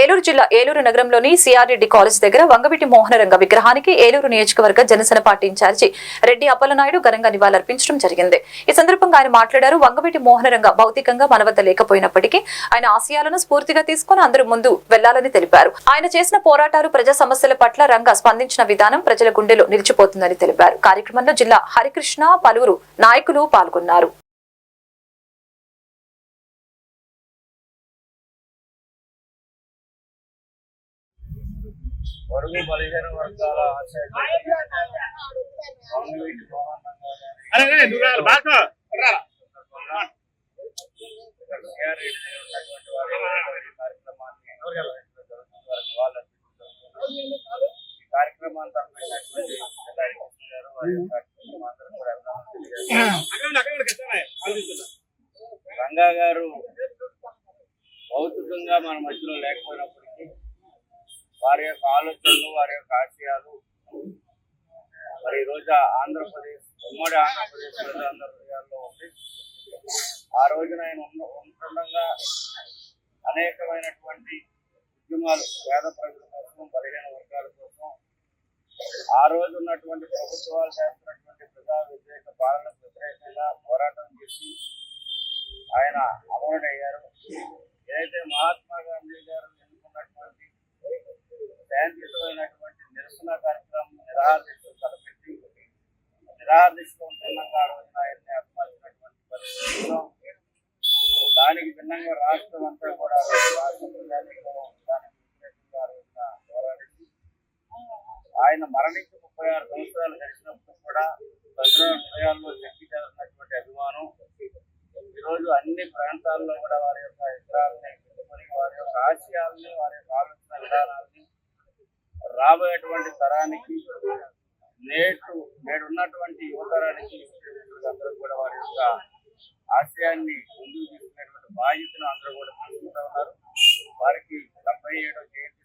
ఏలూరు జిల్లా ఏలూరు నగరంలోని CR Reddy college దగ్గర వంగవీటి మోహనరంగ విగ్రహానికి ఏలూరు నియోజకవర్గ జనసేన పార్టీ ఇన్ఛార్జి రెడ్డి అప్పలనాయుడు ఘనంగా నివాళులర్పించడం జరిగింది. ఈ సందర్భంగా ఆయన మాట్లాడారు. వంగవీటి మోహనరంగ భౌతికంగా మన వద్ద లేకపోయినప్పటికీ ఆయన ఆశయాలను స్ఫూర్తిగా తీసుకుని అందరూ ముందు వెళ్లాలని తెలిపారు. ఆయన చేసిన పోరాటాలు, ప్రజా సమస్యల పట్ల రంగ స్పందించిన విధానం ప్రజల గుండెలో నిలిచిపోతుందని తెలిపారు. కార్యక్రమంలో జిల్లా హరికృష్ణ, పలువురు నాయకులు పాల్గొన్నారు. వరుగు బలహీన వర్గాల రంగా గారు భౌతికంగా మన మధ్యలో లేకపోయినప్పటికీ వారి యొక్క ఆలోచనలు, వారి యొక్క ఆశయాలు మరి ఈరోజు ఆంధ్రప్రదేశ్, ఉమ్మడి ఆంధ్రప్రదేశ్ ప్రజలందరిలో ఉంది. ఆ రోజున ఆయన ఉంటుండగా అనేకమైనటువంటి ఉద్యమాలు పేద ప్రజల కోసం, బలహీన వర్గాల కోసం, ఆ రోజు ఉన్నటువంటి ప్రభుత్వాలు చేస్తున్నటువంటి ప్రజా వ్యతిరేక పాలనకు వ్యతిరేకంగా పోరాటం చేసి ఆయన అమరుడయ్యారు. ఏదైతే మహాత్మా గాంధీ గారు ఎన్నుకున్నటువంటి శాంతియుతమైనటువంటి నిరసన కార్యక్రమం నిరాదీక్షలు తలపెట్టి నిరాదీక్షలు ఉంటున్నాక ఆ రోజున ఆయన్ని ఆత్మహత్యటువంటి పరిస్థితుల్లో దానికి భిన్నంగా రాష్ట్రం అంతా కూడా దానికి వ్యతిరేకంగా ఆ రోజున పోరాడి ఆయన మరణించి 36 సంవత్సరాలు గడిచినప్పుడు కూడా ప్రజల హృదయాల్లో శక్తి చేస్తున్నటువంటి అభిమానం ఈరోజు అన్ని ప్రాంతాల్లో కూడా వారి యొక్క విగ్రహాలని పెట్టుకొని వారి యొక్క ఆశయాలని, వారి యొక్క ఆలోచన విధానాలని రాబోయేటువంటి తరానికి, నేడున్నటువంటి యువతరానికి అందరూ కూడా వారి యొక్క ఆశయాన్ని ముందుకు తీసుకునేటువంటి బాధ్యతను అందరూ కూడా తీసుకుంటూ ఉన్నారు. వారికి 77వ జయంతి